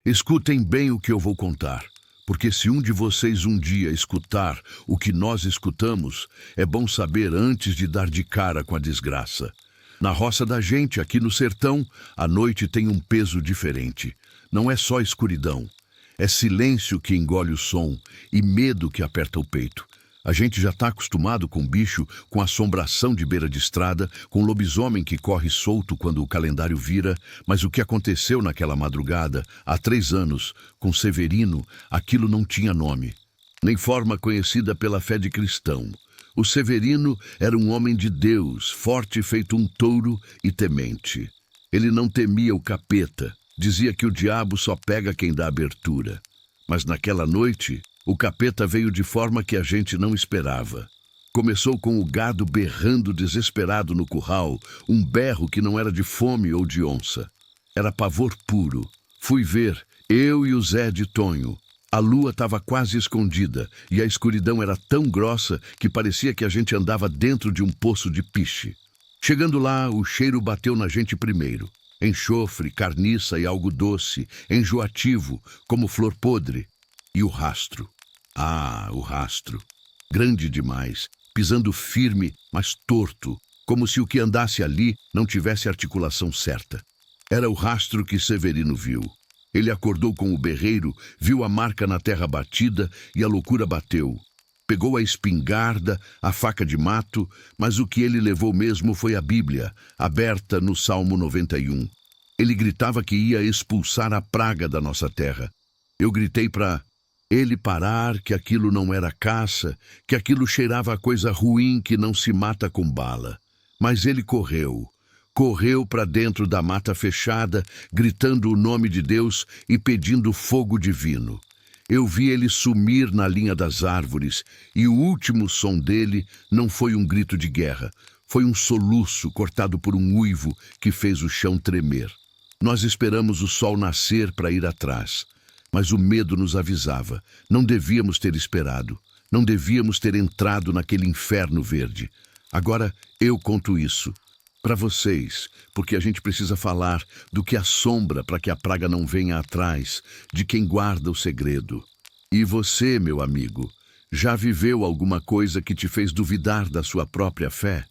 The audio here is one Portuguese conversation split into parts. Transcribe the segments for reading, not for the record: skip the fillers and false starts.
Escutem bem o que eu vou contar, porque se um de vocês um dia escutar o que nós escutamos, é bom saber antes de dar de cara com a desgraça. Na roça da gente, aqui no sertão, a noite tem um peso diferente. Não é só escuridão. É silêncio que engole o som e medo que aperta o peito. A gente já está acostumado com bicho, com assombração de beira de estrada, com lobisomem que corre solto quando o calendário vira, mas o que aconteceu naquela madrugada, há 3 anos, com Severino, aquilo não tinha nome, nem forma conhecida pela fé de cristão. O Severino era um homem de Deus, forte feito um touro e temente. Ele não temia o capeta, dizia que o diabo só pega quem dá abertura. Mas naquela noite, o capeta veio de forma que a gente não esperava. Começou com o gado berrando desesperado no curral, um berro que não era de fome ou de onça. Era pavor puro. Fui ver, eu e o Zé de Tonho. A lua estava quase escondida e a escuridão era tão grossa que parecia que a gente andava dentro de um poço de piche. Chegando lá, o cheiro bateu na gente primeiro. Enxofre, carniça e algo doce, enjoativo, como flor podre. E o rastro. O rastro. Grande demais, pisando firme, mas torto, como se o que andasse ali não tivesse articulação certa. Era o rastro que Severino viu. Ele acordou com o berreiro, viu a marca na terra batida e a loucura bateu. Pegou a espingarda, a faca de mato, mas o que ele levou mesmo foi a Bíblia, aberta no Salmo 91. Ele gritava que ia expulsar a praga da nossa terra. Eu gritei para ele parar, que aquilo não era caça, que aquilo cheirava a coisa ruim que não se mata com bala. Mas ele correu para dentro da mata fechada, gritando o nome de Deus e pedindo fogo divino. Eu vi ele sumir na linha das árvores, e o último som dele não foi um grito de guerra, foi um soluço cortado por um uivo que fez o chão tremer. Nós esperamos o sol nascer para ir atrás. Mas o medo nos avisava. Não devíamos ter esperado. Não devíamos ter entrado naquele inferno verde. Agora eu conto isso para vocês, porque a gente precisa falar do que assombra para que a praga não venha atrás, de quem guarda o segredo. E você, meu amigo, já viveu alguma coisa que te fez duvidar da sua própria fé?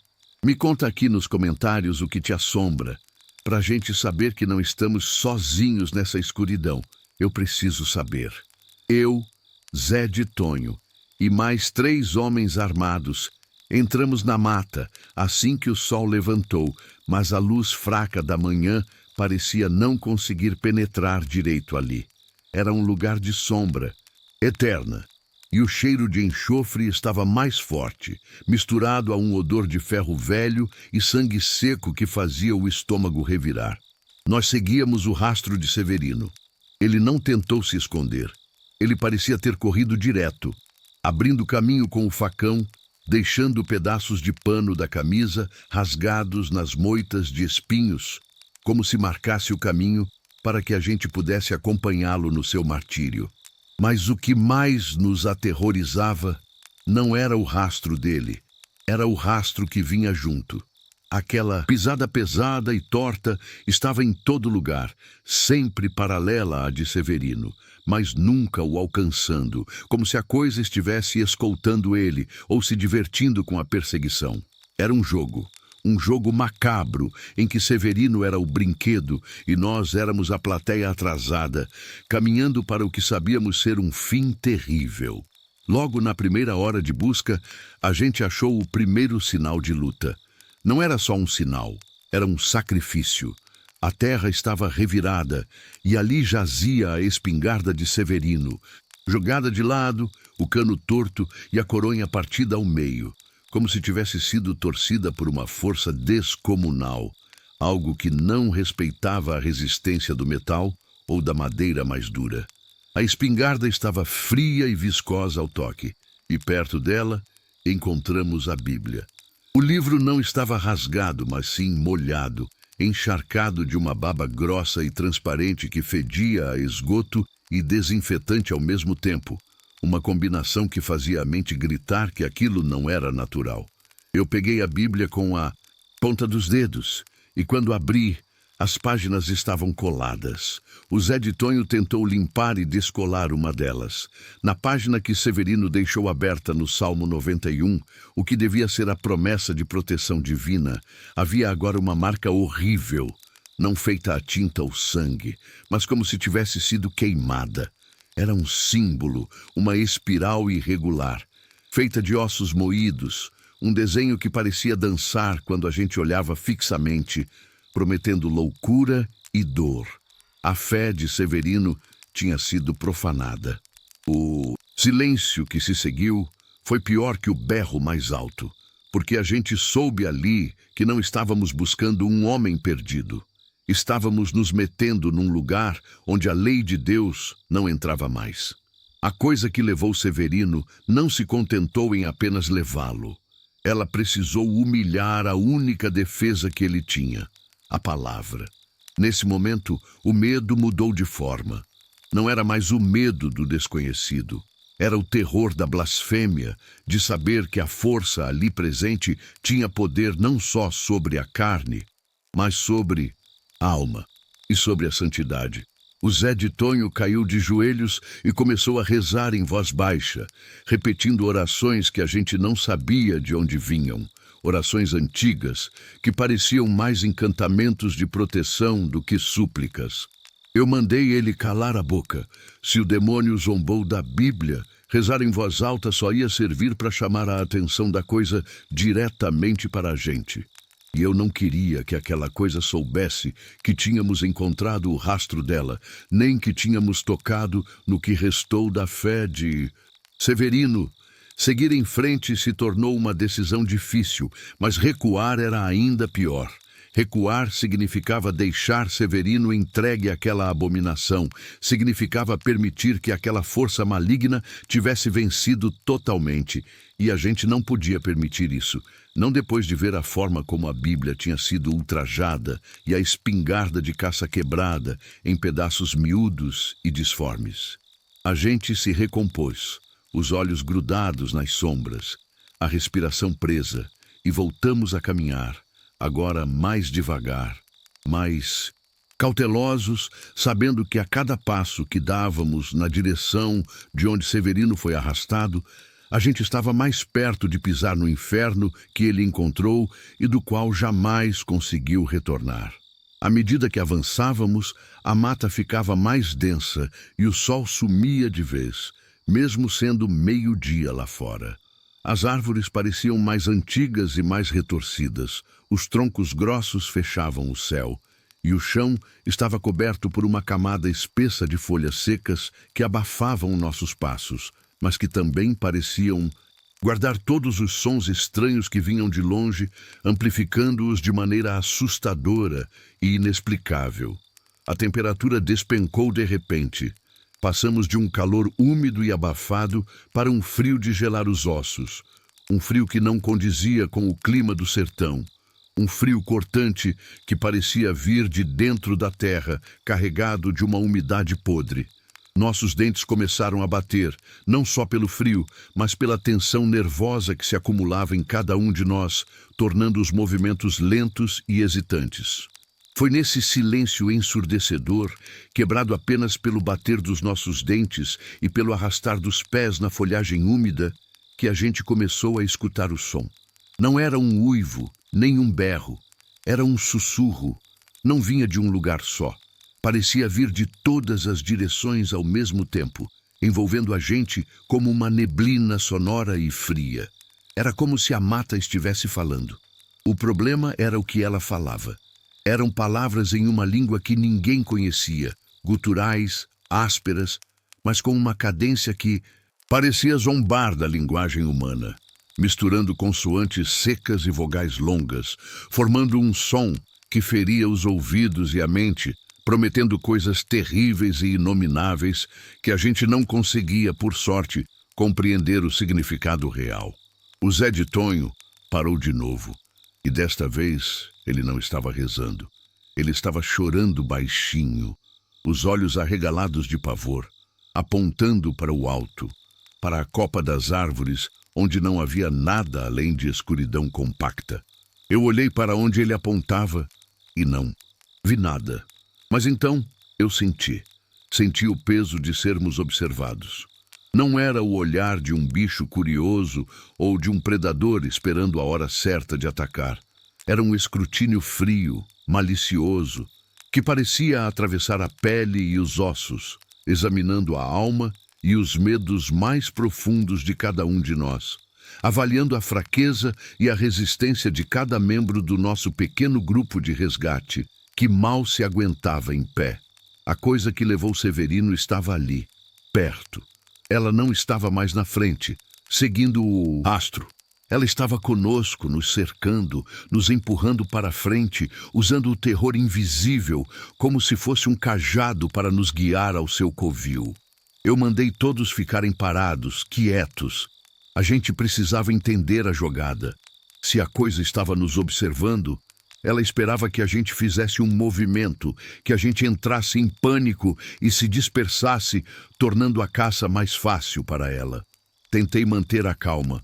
Me conta aqui nos comentários o que te assombra, para a gente saber que não estamos sozinhos nessa escuridão. Eu preciso saber. Eu, Zé de Tonho, e mais 3 homens armados, entramos na mata assim que o sol levantou, mas a luz fraca da manhã parecia não conseguir penetrar direito ali. Era um lugar de sombra, eterna, e o cheiro de enxofre estava mais forte, misturado a um odor de ferro velho e sangue seco que fazia o estômago revirar. Nós seguíamos o rastro de Severino. Ele não tentou se esconder. Ele parecia ter corrido direto, abrindo caminho com o facão, deixando pedaços de pano da camisa rasgados nas moitas de espinhos, como se marcasse o caminho para que a gente pudesse acompanhá-lo no seu martírio. Mas o que mais nos aterrorizava não era o rastro dele, era o rastro que vinha junto. Aquela pisada pesada e torta estava em todo lugar, sempre paralela à de Severino, mas nunca o alcançando, como se a coisa estivesse escoltando ele ou se divertindo com a perseguição. Era um jogo macabro, em que Severino era o brinquedo e nós éramos a plateia atrasada, caminhando para o que sabíamos ser um fim terrível. Logo na primeira hora de busca, a gente achou o primeiro sinal de luta. Não era só um sinal, era um sacrifício. A terra estava revirada e ali jazia a espingarda de Severino, jogada de lado, o cano torto e a coronha partida ao meio, como se tivesse sido torcida por uma força descomunal, algo que não respeitava a resistência do metal ou da madeira mais dura. A espingarda estava fria e viscosa ao toque, e perto dela encontramos a Bíblia. O livro não estava rasgado, mas sim molhado, encharcado de uma baba grossa e transparente que fedia a esgoto e desinfetante ao mesmo tempo, uma combinação que fazia a mente gritar que aquilo não era natural. Eu peguei a Bíblia com a ponta dos dedos, e quando abri, As páginas estavam coladas. O Zé de Tonho tentou limpar e descolar uma delas. Na página que Severino deixou aberta no Salmo 91, o que devia ser a promessa de proteção divina, havia agora uma marca horrível, não feita a tinta ou sangue, mas como se tivesse sido queimada. Era um símbolo, uma espiral irregular, feita de ossos moídos, um desenho que parecia dançar quando a gente olhava fixamente, prometendo loucura e dor. A fé de Severino tinha sido profanada. O silêncio que se seguiu foi pior que o berro mais alto, porque a gente soube ali que não estávamos buscando um homem perdido. Estávamos nos metendo num lugar onde a lei de Deus não entrava mais. A coisa que levou Severino não se contentou em apenas levá-lo. Ela precisou humilhar a única defesa que ele tinha, a palavra. Nesse momento, o medo mudou de forma. Não era mais o medo do desconhecido. Era o terror da blasfêmia, de saber que a força ali presente tinha poder não só sobre a carne, mas sobre a alma e sobre a santidade. O Zé de Tonho caiu de joelhos e começou a rezar em voz baixa, repetindo orações que a gente não sabia de onde vinham. Orações antigas, que pareciam mais encantamentos de proteção do que súplicas. Eu mandei ele calar a boca. Se o demônio zombou da Bíblia, rezar em voz alta só ia servir para chamar a atenção da coisa diretamente para a gente. E eu não queria que aquela coisa soubesse que tínhamos encontrado o rastro dela, nem que tínhamos tocado no que restou da fé de Severino. Seguir em frente se tornou uma decisão difícil, mas recuar era ainda pior. Recuar significava deixar Severino entregue àquela abominação, significava permitir que aquela força maligna tivesse vencido totalmente, e a gente não podia permitir isso, não depois de ver a forma como a Bíblia tinha sido ultrajada e a espingarda de caça quebrada em pedaços miúdos e disformes. A gente se recompôs, os olhos grudados nas sombras, a respiração presa, e voltamos a caminhar, agora mais devagar, mais cautelosos, sabendo que a cada passo que dávamos na direção de onde Severino foi arrastado, a gente estava mais perto de pisar no inferno que ele encontrou e do qual jamais conseguiu retornar. À medida que avançávamos, a mata ficava mais densa e o sol sumia de vez, mesmo sendo meio-dia lá fora. As árvores pareciam mais antigas e mais retorcidas, os troncos grossos fechavam o céu, e o chão estava coberto por uma camada espessa de folhas secas que abafavam nossos passos, mas que também pareciam guardar todos os sons estranhos que vinham de longe, amplificando-os de maneira assustadora e inexplicável. A temperatura despencou de repente. Passamos de um calor úmido e abafado para um frio de gelar os ossos, um frio que não condizia com o clima do sertão, um frio cortante que parecia vir de dentro da terra, carregado de uma umidade podre. Nossos dentes começaram a bater, não só pelo frio, mas pela tensão nervosa que se acumulava em cada um de nós, tornando os movimentos lentos e hesitantes. Foi nesse silêncio ensurdecedor, quebrado apenas pelo bater dos nossos dentes e pelo arrastar dos pés na folhagem úmida, que a gente começou a escutar o som. Não era um uivo, nem um berro. Era um sussurro. Não vinha de um lugar só. Parecia vir de todas as direções ao mesmo tempo, envolvendo a gente como uma neblina sonora e fria. Era como se a mata estivesse falando. O problema era o que ela falava. Eram palavras em uma língua que ninguém conhecia, guturais, ásperas, mas com uma cadência que parecia zombar da linguagem humana, misturando consoantes secas e vogais longas, formando um som que feria os ouvidos e a mente, prometendo coisas terríveis e inomináveis que a gente não conseguia, por sorte, compreender o significado real. O Zé de Tonho parou de novo, e desta vez ele não estava rezando. Ele estava chorando baixinho, os olhos arregalados de pavor, apontando para o alto, para a copa das árvores, onde não havia nada além de escuridão compacta. Eu olhei para onde ele apontava e não. Vi nada. Mas então eu senti. Senti o peso de sermos observados. Não era o olhar de um bicho curioso ou de um predador esperando a hora certa de atacar. Era um escrutínio frio, malicioso, que parecia atravessar a pele e os ossos, examinando a alma e os medos mais profundos de cada um de nós, avaliando a fraqueza e a resistência de cada membro do nosso pequeno grupo de resgate, que mal se aguentava em pé. A coisa que levou Severino estava ali, perto. Ela não estava mais na frente, seguindo o rastro. Ela estava conosco, nos cercando, nos empurrando para a frente, usando o terror invisível, como se fosse um cajado para nos guiar ao seu covil. Eu mandei todos ficarem parados, quietos. A gente precisava entender a jogada. Se a coisa estava nos observando, ela esperava que a gente fizesse um movimento, que a gente entrasse em pânico e se dispersasse, tornando a caça mais fácil para ela. Tentei manter a calma,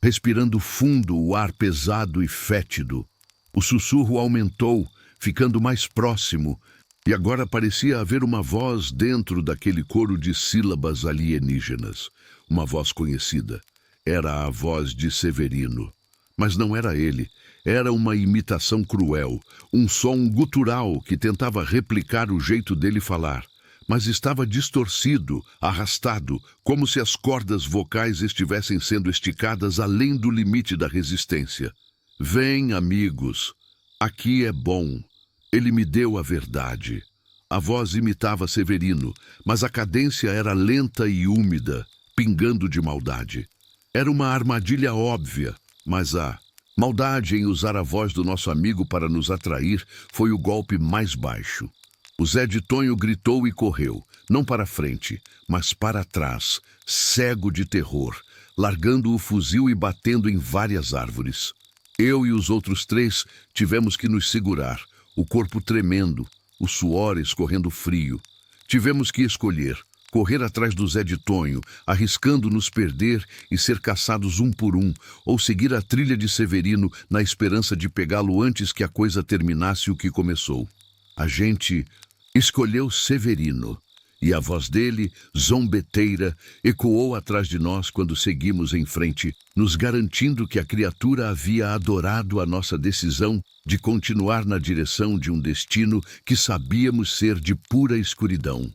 respirando fundo o ar pesado e fétido. O sussurro aumentou, ficando mais próximo, e agora parecia haver uma voz dentro daquele coro de sílabas alienígenas. Uma voz conhecida. Era a voz de Severino. Mas não era ele. Era uma imitação cruel, um som gutural que tentava replicar o jeito dele falar, mas estava distorcido, arrastado, como se as cordas vocais estivessem sendo esticadas além do limite da resistência. Vem, amigos, aqui é bom. Ele me deu a verdade. A voz imitava Severino, mas a cadência era lenta e úmida, pingando de maldade. Era uma armadilha óbvia, mas a maldade em usar a voz do nosso amigo para nos atrair foi o golpe mais baixo. O Zé de Tonho gritou e correu, não para frente, mas para trás, cego de terror, largando o fuzil e batendo em várias árvores. Eu e os outros 3 tivemos que nos segurar, o corpo tremendo, o suor escorrendo frio. Tivemos que escolher. Correr atrás do Zé de Tonho, arriscando nos perder e ser caçados um por um, ou seguir a trilha de Severino na esperança de pegá-lo antes que a coisa terminasse o que começou. A gente escolheu Severino, e a voz dele, zombeteira, ecoou atrás de nós quando seguimos em frente, nos garantindo que a criatura havia adorado a nossa decisão de continuar na direção de um destino que sabíamos ser de pura escuridão.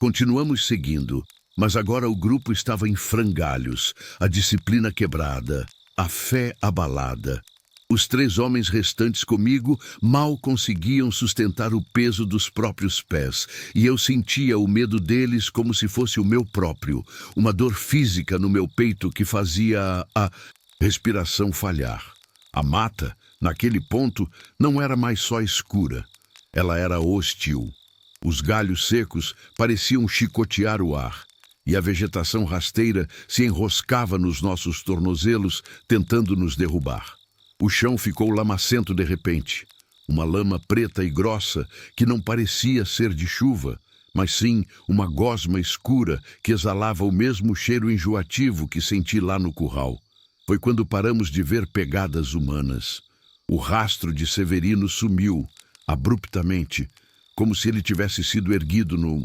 Continuamos seguindo, mas agora o grupo estava em frangalhos, a disciplina quebrada, a fé abalada. Os 3 homens restantes comigo mal conseguiam sustentar o peso dos próprios pés, e eu sentia o medo deles como se fosse o meu próprio, uma dor física no meu peito que fazia a respiração falhar. A mata, naquele ponto, não era mais só escura, ela era hostil. Os galhos secos pareciam chicotear o ar, e a vegetação rasteira se enroscava nos nossos tornozelos, tentando nos derrubar. O chão ficou lamacento de repente, uma lama preta e grossa que não parecia ser de chuva, mas sim uma gosma escura que exalava o mesmo cheiro enjoativo que senti lá no curral. Foi quando paramos de ver pegadas humanas. O rastro de Severino sumiu, abruptamente, como se ele tivesse sido erguido no...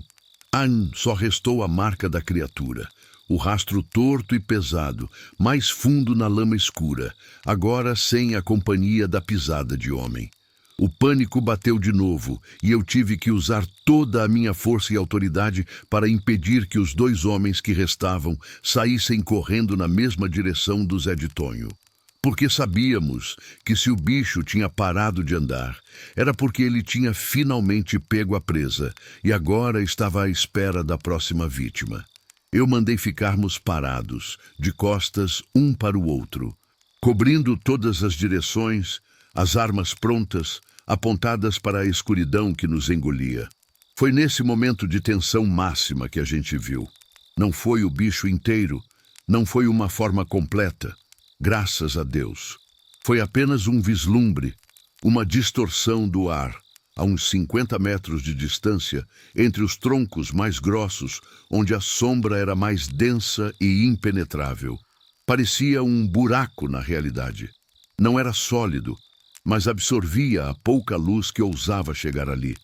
Só restou a marca da criatura. O rastro torto e pesado, mais fundo na lama escura, agora sem a companhia da pisada de homem. O pânico bateu de novo, e eu tive que usar toda a minha força e autoridade para impedir que os 2 homens que restavam saíssem correndo na mesma direção do Zé de Tonho. Porque sabíamos que se o bicho tinha parado de andar, era porque ele tinha finalmente pego a presa e agora estava à espera da próxima vítima. Eu mandei ficarmos parados, de costas um para o outro, cobrindo todas as direções, as armas prontas, apontadas para a escuridão que nos engolia. Foi nesse momento de tensão máxima que a gente viu. Não foi o bicho inteiro, não foi uma forma completa. Graças a Deus. Foi apenas um vislumbre, uma distorção do ar, a uns 50 metros de distância, entre os troncos mais grossos, onde a sombra era mais densa e impenetrável. Parecia um buraco na realidade. Não era sólido, mas absorvia a pouca luz que ousava chegar ali.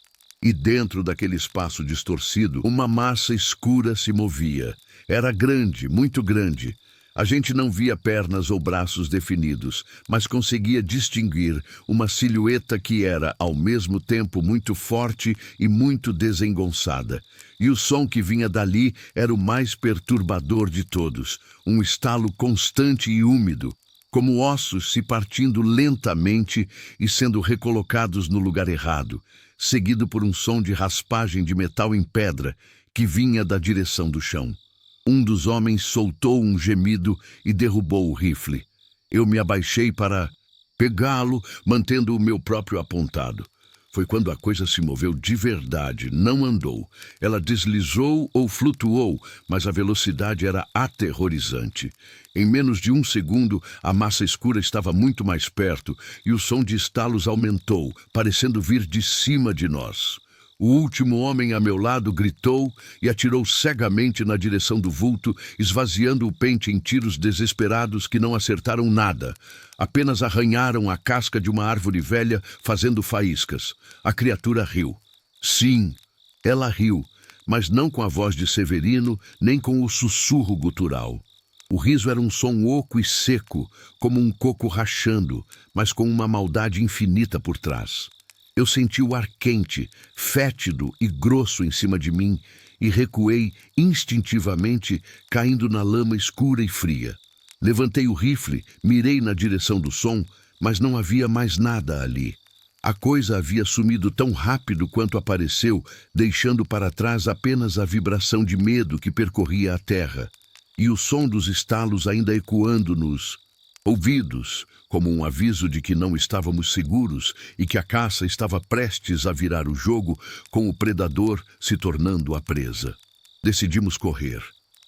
E dentro daquele espaço distorcido, uma massa escura se movia. Era grande, muito grande. A gente não via pernas ou braços definidos, mas conseguia distinguir uma silhueta que era, ao mesmo tempo, muito forte e muito desengonçada. E o som que vinha dali era o mais perturbador de todos, um estalo constante e úmido, como ossos se partindo lentamente e sendo recolocados no lugar errado, seguido por um som de raspagem de metal em pedra que vinha da direção do chão. Um dos homens soltou um gemido e derrubou o rifle. Eu me abaixei para pegá-lo, mantendo o meu próprio apontado. Foi quando a coisa se moveu de verdade, não andou. Ela deslizou ou flutuou, mas a velocidade era aterrorizante. Em menos de um segundo, a massa escura estava muito mais perto e o som de estalos aumentou, parecendo vir de cima de nós. O último homem a meu lado gritou e atirou cegamente na direção do vulto, esvaziando o pente em tiros desesperados que não acertaram nada. Apenas arranharam a casca de uma árvore velha, fazendo faíscas. A criatura riu. Sim, ela riu, mas não com a voz de Severino, nem com o sussurro gutural. O riso era um som oco e seco, como um coco rachando, mas com uma maldade infinita por trás. Eu senti o ar quente, fétido e grosso em cima de mim e recuei instintivamente, caindo na lama escura e fria. Levantei o rifle, mirei na direção do som, mas não havia mais nada ali. A coisa havia sumido tão rápido quanto apareceu, deixando para trás apenas a vibração de medo que percorria a terra, e o som dos estalos ainda ecoando nos ouvidos, como um aviso de que não estávamos seguros e que a caça estava prestes a virar o jogo, com o predador se tornando a presa. Decidimos correr.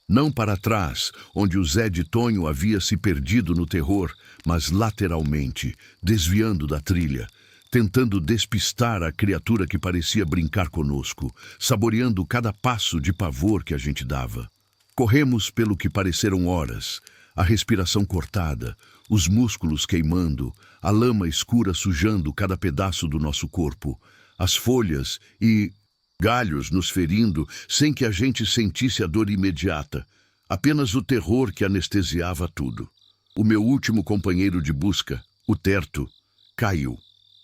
Não para trás, onde o Zé de Tonho havia se perdido no terror, mas lateralmente, desviando da trilha, tentando despistar a criatura que parecia brincar conosco, saboreando cada passo de pavor que a gente dava. Corremos pelo que pareceram horas, a respiração cortada, os músculos queimando, a lama escura sujando cada pedaço do nosso corpo, as folhas e galhos nos ferindo sem que a gente sentisse a dor imediata, apenas o terror que anestesiava tudo. O meu último companheiro de busca, o Terto, caiu.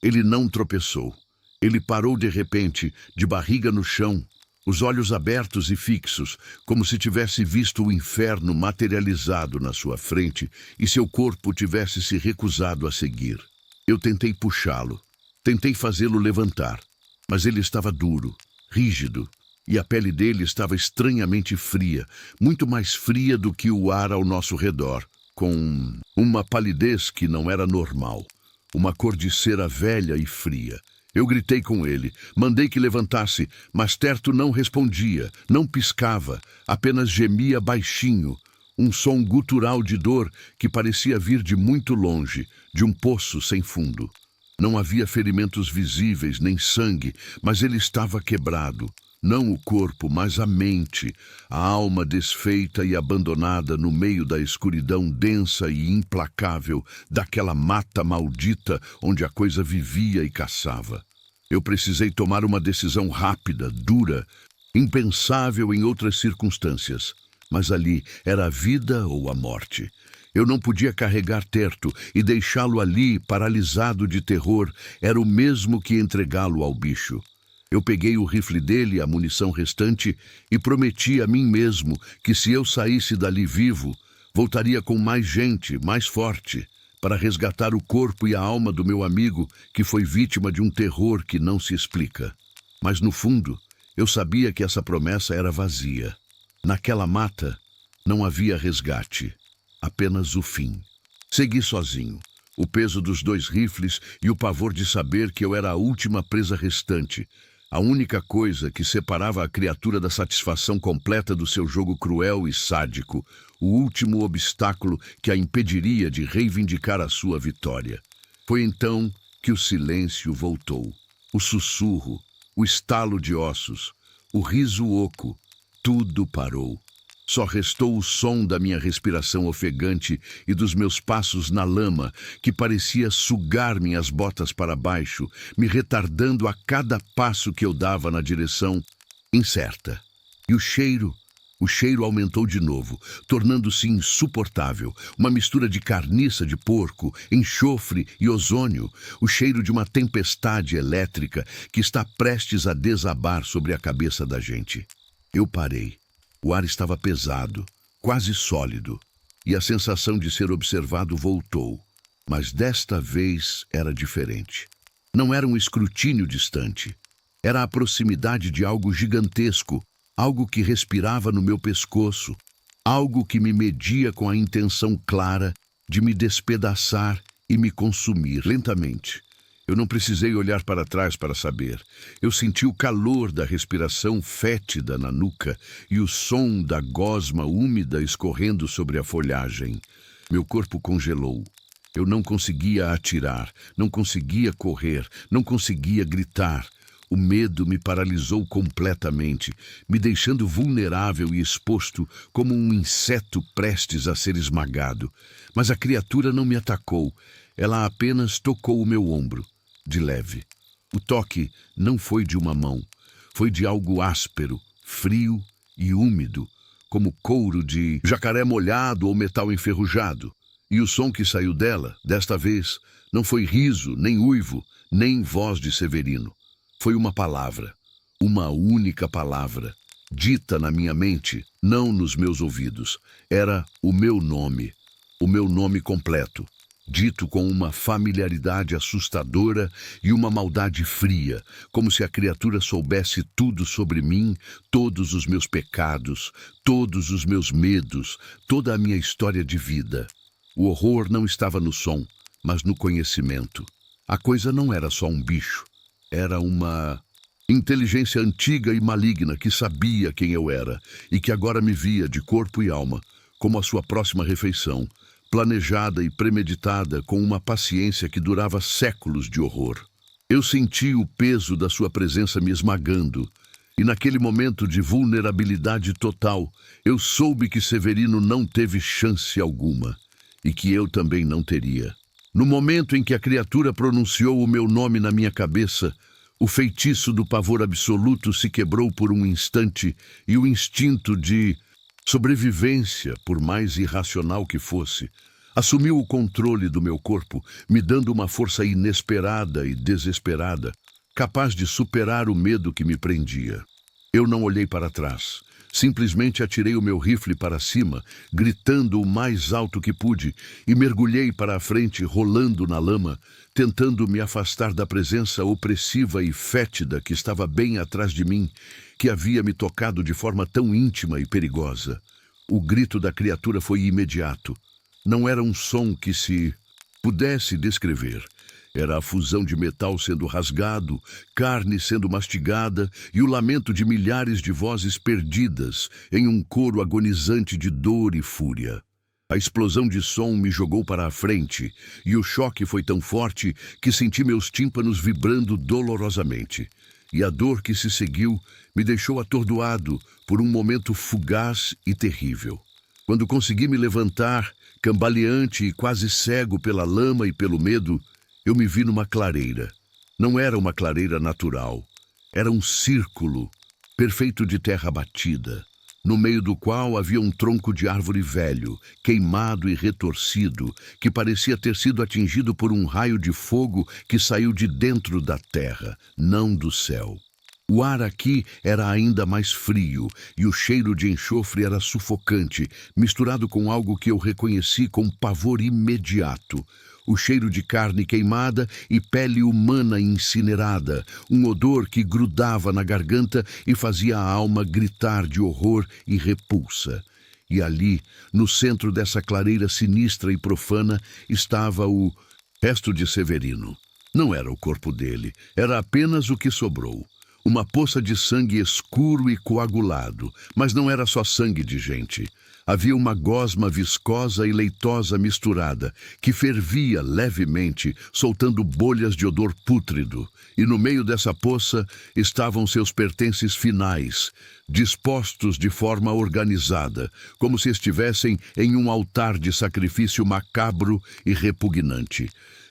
Ele não tropeçou. Ele parou de repente, de barriga no chão, os olhos abertos e fixos, como se tivesse visto o inferno materializado na sua frente e seu corpo tivesse se recusado a seguir. Eu tentei puxá-lo, tentei fazê-lo levantar, mas ele estava duro, rígido, e a pele dele estava estranhamente fria, muito mais fria do que o ar ao nosso redor, com uma palidez que não era normal, uma cor de cera velha e fria. Eu gritei com ele, mandei que levantasse, mas Terto não respondia, não piscava, apenas gemia baixinho, um som gutural de dor que parecia vir de muito longe, de um poço sem fundo. Não havia ferimentos visíveis, nem sangue, mas ele estava quebrado. Não o corpo, mas a mente, a alma desfeita e abandonada no meio da escuridão densa e implacável daquela mata maldita onde a coisa vivia e caçava. Eu precisei tomar uma decisão rápida, dura, impensável em outras circunstâncias, mas ali era a vida ou a morte. Eu não podia carregar Terto e deixá-lo ali, paralisado de terror, era o mesmo que entregá-lo ao bicho. Eu peguei o rifle dele e a munição restante e prometi a mim mesmo que se eu saísse dali vivo, voltaria com mais gente, mais forte, para resgatar o corpo e a alma do meu amigo que foi vítima de um terror que não se explica. Mas no fundo, eu sabia que essa promessa era vazia. Naquela mata, não havia resgate, apenas o fim. Segui sozinho, o peso dos 2 rifles e o pavor de saber que eu era a última presa restante, a única coisa que separava a criatura da satisfação completa do seu jogo cruel e sádico, o último obstáculo que a impediria de reivindicar a sua vitória. Foi então que o silêncio voltou, o sussurro, o estalo de ossos, o riso oco, tudo parou. Só restou o som da minha respiração ofegante e dos meus passos na lama, que parecia sugar minhas botas para baixo, me retardando a cada passo que eu dava na direção incerta. E o cheiro aumentou de novo, tornando-se insuportável, uma mistura de carniça de porco, enxofre e ozônio, o cheiro de uma tempestade elétrica que está prestes a desabar sobre a cabeça da gente. Eu parei. O ar estava pesado, quase sólido, e a sensação de ser observado voltou. Mas desta vez era diferente. Não era um escrutínio distante. Era a proximidade de algo gigantesco, algo que respirava no meu pescoço, algo que me media com a intenção clara de me despedaçar e me consumir lentamente. Eu não precisei olhar para trás para saber. Eu senti o calor da respiração fétida na nuca e o som da gosma úmida escorrendo sobre a folhagem. Meu corpo congelou. Eu não conseguia atirar, não conseguia correr, não conseguia gritar. O medo me paralisou completamente, me deixando vulnerável e exposto como um inseto prestes a ser esmagado. Mas a criatura não me atacou. Ela apenas tocou o meu ombro. De leve. O toque não foi de uma mão, foi de algo áspero, frio e úmido, como couro de jacaré molhado ou metal enferrujado. E o som que saiu dela, desta vez, não foi riso, nem uivo, nem voz de Severino. Foi uma palavra, uma única palavra, dita na minha mente, não nos meus ouvidos. Era o meu nome completo. Dito com uma familiaridade assustadora e uma maldade fria, como se a criatura soubesse tudo sobre mim, todos os meus pecados, todos os meus medos, toda a minha história de vida. O horror não estava no som, mas no conhecimento. A coisa não era só um bicho, era uma inteligência antiga e maligna que sabia quem eu era e que agora me via de corpo e alma, como a sua próxima refeição, planejada e premeditada com uma paciência que durava séculos de horror. Eu senti o peso da sua presença me esmagando, e naquele momento de vulnerabilidade total, eu soube que Severino não teve chance alguma, e que eu também não teria. No momento em que a criatura pronunciou o meu nome na minha cabeça, o feitiço do pavor absoluto se quebrou por um instante e o instinto de sobrevivência, por mais irracional que fosse, assumiu o controle do meu corpo, me dando uma força inesperada e desesperada, capaz de superar o medo que me prendia. Eu não olhei para trás. Simplesmente atirei o meu rifle para cima, gritando o mais alto que pude, e mergulhei para a frente, rolando na lama, tentando me afastar da presença opressiva e fétida que estava bem atrás de mim, que havia me tocado de forma tão íntima e perigosa. O grito da criatura foi imediato. Não era um som que se pudesse descrever. Era a fusão de metal sendo rasgado, carne sendo mastigada e o lamento de milhares de vozes perdidas em um coro agonizante de dor e fúria. A explosão de som me jogou para a frente e o choque foi tão forte que senti meus tímpanos vibrando dolorosamente. E a dor que se seguiu me deixou atordoado por um momento fugaz e terrível. Quando consegui me levantar, cambaleante e quase cego pela lama e pelo medo, eu me vi numa clareira. Não era uma clareira natural. Era um círculo, perfeito de terra batida, no meio do qual havia um tronco de árvore velho, queimado e retorcido, que parecia ter sido atingido por um raio de fogo que saiu de dentro da terra, não do céu. O ar aqui era ainda mais frio e o cheiro de enxofre era sufocante, misturado com algo que eu reconheci com pavor imediato. O cheiro de carne queimada e pele humana incinerada, um odor que grudava na garganta e fazia a alma gritar de horror e repulsa. E ali, no centro dessa clareira sinistra e profana, estava o resto de Severino. Não era o corpo dele, era apenas o que sobrou. Uma poça de sangue escuro e coagulado, mas não era só sangue de gente. Havia uma gosma viscosa e leitosa misturada, que fervia levemente, soltando bolhas de odor pútrido. E no meio dessa poça estavam seus pertences finais, dispostos de forma organizada, como se estivessem em um altar de sacrifício macabro e repugnante.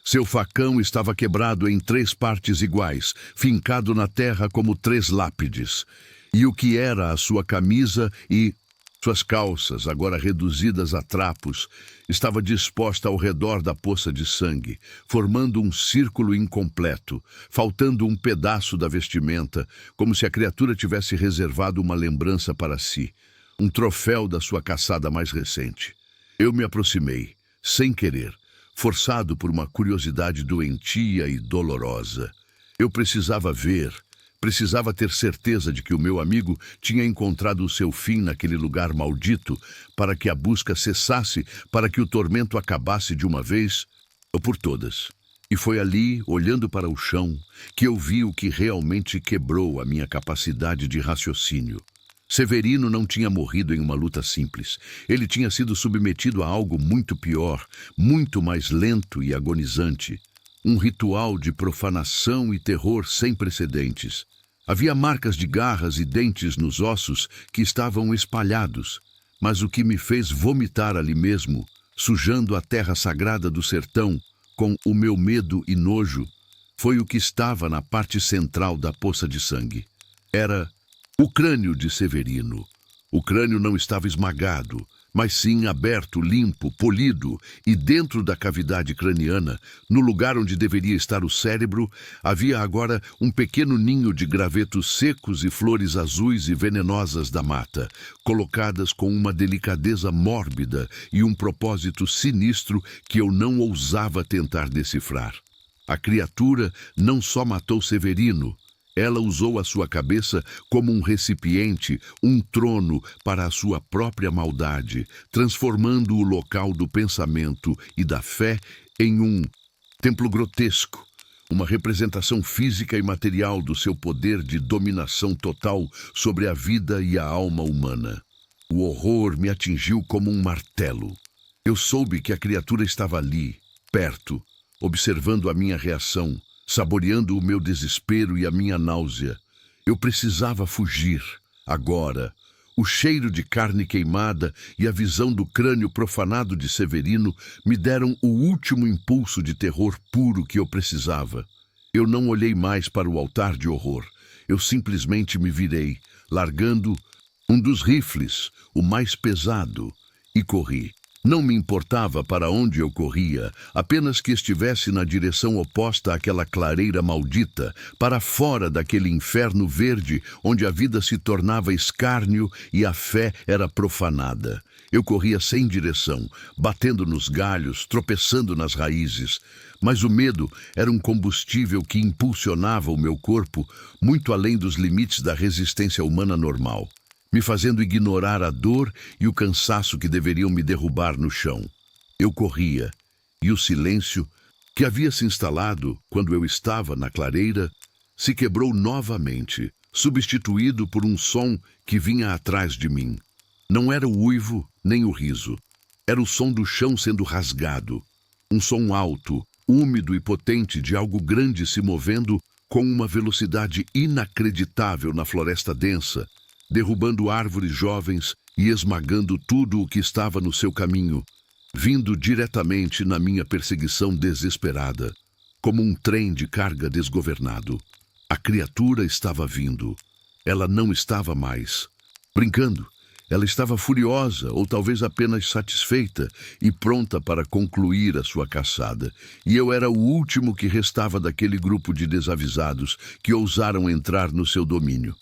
Seu facão estava quebrado em 3 partes iguais, fincado na terra como 3 lápides. E o que era a sua camisa e suas calças, agora reduzidas a trapos, estava disposta ao redor da poça de sangue, formando um círculo incompleto, faltando um pedaço da vestimenta, como se a criatura tivesse reservado uma lembrança para si, um troféu da sua caçada mais recente. Eu me aproximei, sem querer, forçado por uma curiosidade doentia e dolorosa. Eu precisava ver, precisava ter certeza de que o meu amigo tinha encontrado o seu fim naquele lugar maldito, para que a busca cessasse, para que o tormento acabasse de uma vez ou por todas. E foi ali, olhando para o chão, que eu vi o que realmente quebrou a minha capacidade de raciocínio. Severino não tinha morrido em uma luta simples. Ele tinha sido submetido a algo muito pior, muito mais lento e agonizante. Um ritual de profanação e terror sem precedentes. Havia marcas de garras e dentes nos ossos que estavam espalhados, mas o que me fez vomitar ali mesmo, sujando a terra sagrada do sertão com o meu medo e nojo, foi o que estava na parte central da poça de sangue. Era o crânio de Severino. O crânio não estava esmagado, mas sim aberto, limpo, polido, e dentro da cavidade craniana, no lugar onde deveria estar o cérebro, havia agora um pequeno ninho de gravetos secos e flores azuis e venenosas da mata, colocadas com uma delicadeza mórbida e um propósito sinistro que eu não ousava tentar decifrar. A criatura não só matou Severino, ela usou a sua cabeça como um recipiente, um trono para a sua própria maldade, transformando o local do pensamento e da fé em um templo grotesco, uma representação física e material do seu poder de dominação total sobre a vida e a alma humana. O horror me atingiu como um martelo. Eu soube que a criatura estava ali, perto, observando a minha reação, saboreando o meu desespero e a minha náusea. Eu precisava fugir, agora. O cheiro de carne queimada e a visão do crânio profanado de Severino me deram o último impulso de terror puro que eu precisava. Eu não olhei mais para o altar de horror. Eu simplesmente me virei, largando um dos rifles, o mais pesado, e corri. Não me importava para onde eu corria, apenas que estivesse na direção oposta àquela clareira maldita, para fora daquele inferno verde onde a vida se tornava escárnio e a fé era profanada. Eu corria sem direção, batendo nos galhos, tropeçando nas raízes. Mas o medo era um combustível que impulsionava o meu corpo muito além dos limites da resistência humana normal, me fazendo ignorar a dor e o cansaço que deveriam me derrubar no chão. Eu corria, e o silêncio, que havia se instalado quando eu estava na clareira, se quebrou novamente, substituído por um som que vinha atrás de mim. Não era o uivo nem o riso. Era o som do chão sendo rasgado. Um som alto, úmido e potente de algo grande se movendo com uma velocidade inacreditável na floresta densa, derrubando árvores jovens e esmagando tudo o que estava no seu caminho, vindo diretamente na minha perseguição desesperada, como um trem de carga desgovernado. A criatura estava vindo. Ela não estava mais brincando. Ela estava furiosa, ou talvez apenas satisfeita e pronta para concluir a sua caçada. E eu era o último que restava daquele grupo de desavisados que ousaram entrar no seu domínio.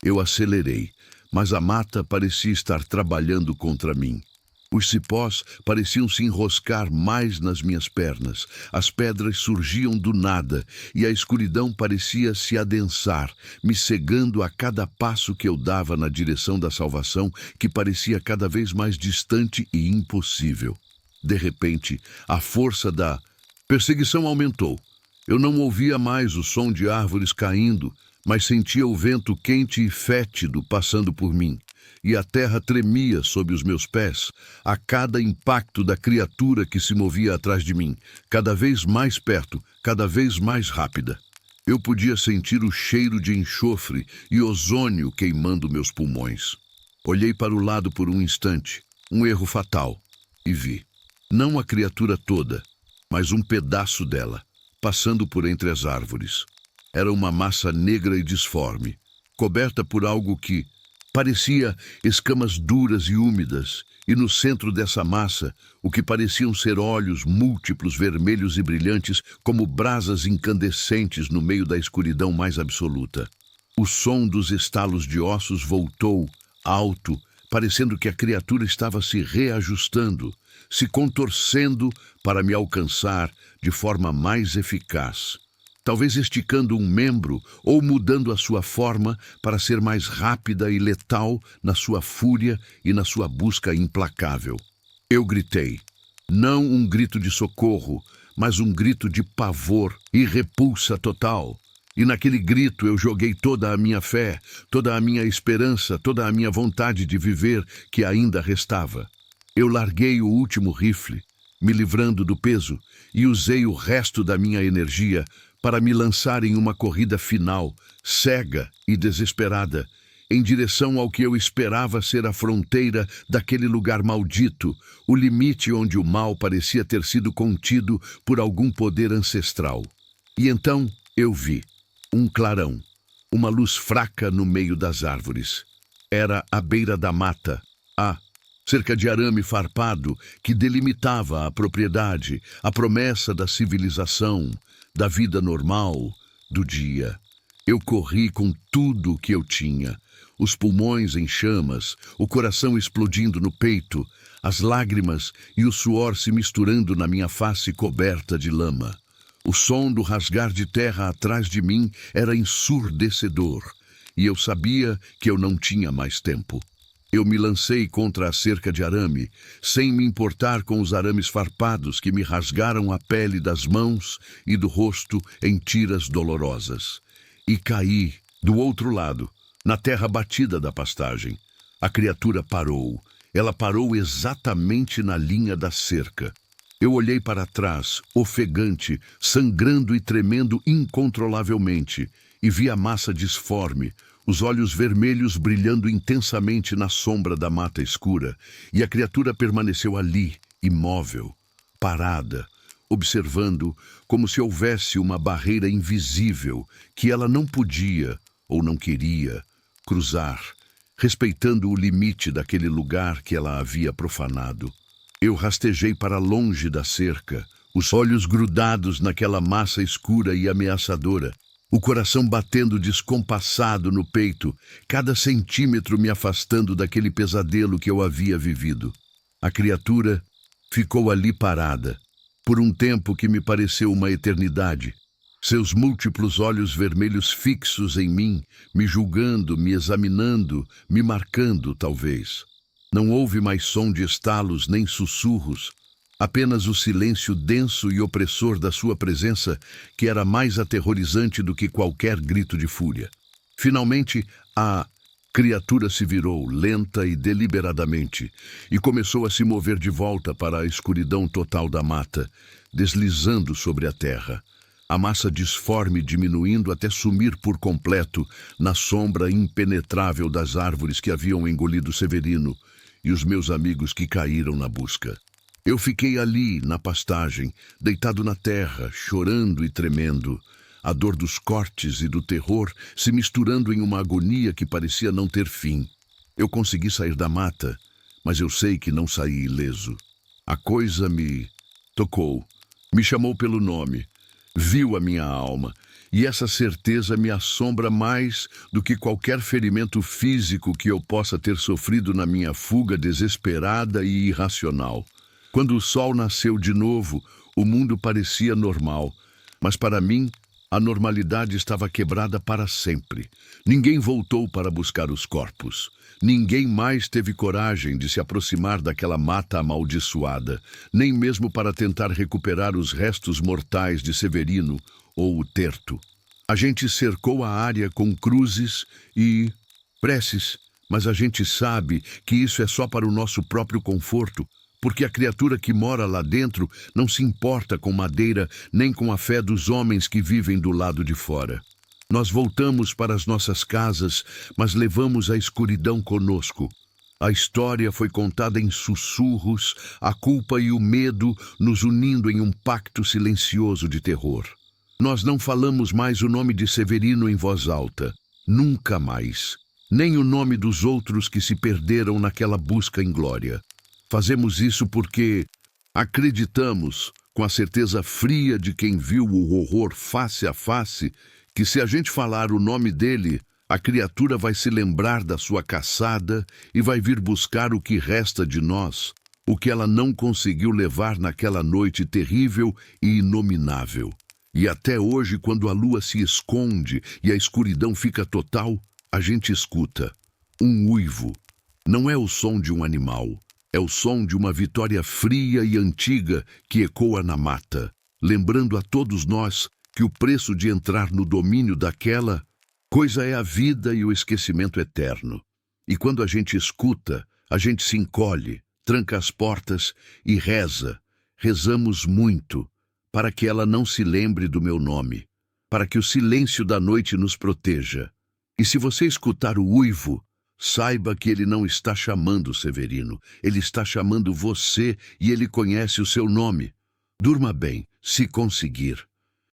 Eu acelerei, mas a mata parecia estar trabalhando contra mim. Os cipós pareciam se enroscar mais nas minhas pernas, as pedras surgiam do nada e a escuridão parecia se adensar, me cegando a cada passo que eu dava na direção da salvação, que parecia cada vez mais distante e impossível. De repente, a força da perseguição aumentou. Eu não ouvia mais o som de árvores caindo, mas sentia o vento quente e fétido passando por mim, e a terra tremia sob os meus pés a cada impacto da criatura que se movia atrás de mim, cada vez mais perto, cada vez mais rápida. Eu podia sentir o cheiro de enxofre e ozônio queimando meus pulmões. Olhei para o lado por um instante, um erro fatal, e vi, não a criatura toda, mas um pedaço dela, passando por entre as árvores. Era uma massa negra e disforme, coberta por algo que parecia escamas duras e úmidas, e no centro dessa massa, o que pareciam ser olhos múltiplos, vermelhos e brilhantes, como brasas incandescentes no meio da escuridão mais absoluta. O som dos estalos de ossos voltou, alto, parecendo que a criatura estava se reajustando, se contorcendo para me alcançar de forma mais eficaz. Talvez esticando um membro ou mudando a sua forma para ser mais rápida e letal na sua fúria e na sua busca implacável. Eu gritei, não um grito de socorro, mas um grito de pavor e repulsa total. E naquele grito eu joguei toda a minha fé, toda a minha esperança, toda a minha vontade de viver que ainda restava. Eu larguei o último rifle, me livrando do peso, e usei o resto da minha energia para me lançar em uma corrida final, cega e desesperada, em direção ao que eu esperava ser a fronteira daquele lugar maldito, o limite onde o mal parecia ter sido contido por algum poder ancestral. E então eu vi um clarão, uma luz fraca no meio das árvores. Era à beira da mata, cerca de arame farpado que delimitava a propriedade, a promessa da civilização, da vida normal, do dia. Eu corri com tudo o que eu tinha, os pulmões em chamas, o coração explodindo no peito, as lágrimas e o suor se misturando na minha face coberta de lama. O som do rasgar de terra atrás de mim era ensurdecedor, e eu sabia que eu não tinha mais tempo. Eu me lancei contra a cerca de arame, sem me importar com os arames farpados que me rasgaram a pele das mãos e do rosto em tiras dolorosas. E caí, do outro lado, na terra batida da pastagem. A criatura parou. Ela parou exatamente na linha da cerca. Eu olhei para trás, ofegante, sangrando e tremendo incontrolavelmente, e vi a massa disforme, os olhos vermelhos brilhando intensamente na sombra da mata escura, e a criatura permaneceu ali, imóvel, parada, observando como se houvesse uma barreira invisível que ela não podia, ou não queria, cruzar, respeitando o limite daquele lugar que ela havia profanado. Eu rastejei para longe da cerca, os olhos grudados naquela massa escura e ameaçadora, o coração batendo descompassado no peito, cada centímetro me afastando daquele pesadelo que eu havia vivido. A criatura ficou ali parada, por um tempo que me pareceu uma eternidade, seus múltiplos olhos vermelhos fixos em mim, me julgando, me examinando, me marcando, talvez. Não houve mais som de estalos nem sussurros, apenas o silêncio denso e opressor da sua presença, que era mais aterrorizante do que qualquer grito de fúria. Finalmente, a criatura se virou, lenta e deliberadamente, e começou a se mover de volta para a escuridão total da mata, deslizando sobre a terra. A massa disforme diminuindo até sumir por completo na sombra impenetrável das árvores que haviam engolido Severino e os meus amigos que caíram na busca. Eu fiquei ali, na pastagem, deitado na terra, chorando e tremendo, a dor dos cortes e do terror se misturando em uma agonia que parecia não ter fim. Eu consegui sair da mata, mas eu sei que não saí ileso. A coisa me tocou, me chamou pelo nome, viu a minha alma, e essa certeza me assombra mais do que qualquer ferimento físico que eu possa ter sofrido na minha fuga desesperada e irracional. Quando o sol nasceu de novo, o mundo parecia normal, mas para mim, a normalidade estava quebrada para sempre. Ninguém voltou para buscar os corpos. Ninguém mais teve coragem de se aproximar daquela mata amaldiçoada, nem mesmo para tentar recuperar os restos mortais de Severino ou o Terto. A gente cercou a área com cruzes e preces, mas a gente sabe que isso é só para o nosso próprio conforto, porque a criatura que mora lá dentro não se importa com madeira nem com a fé dos homens que vivem do lado de fora. Nós voltamos para as nossas casas, mas levamos a escuridão conosco. A história foi contada em sussurros, a culpa e o medo nos unindo em um pacto silencioso de terror. Nós não falamos mais o nome de Severino em voz alta. Nunca mais. Nem o nome dos outros que se perderam naquela busca em glória. Fazemos isso porque acreditamos, com a certeza fria de quem viu o horror face a face, que se a gente falar o nome dele, a criatura vai se lembrar da sua caçada e vai vir buscar o que resta de nós, o que ela não conseguiu levar naquela noite terrível e inominável. E até hoje, quando a lua se esconde e a escuridão fica total, a gente escuta um uivo. Não é o som de um animal, é o som de uma vitória fria e antiga que ecoa na mata, lembrando a todos nós que o preço de entrar no domínio daquela coisa é a vida e o esquecimento eterno. E quando a gente escuta, a gente se encolhe, tranca as portas e reza. Rezamos muito, para que ela não se lembre do meu nome, para que o silêncio da noite nos proteja. E se você escutar o uivo, saiba que ele não está chamando Severino, ele está chamando você e ele conhece o seu nome. Durma bem, se conseguir.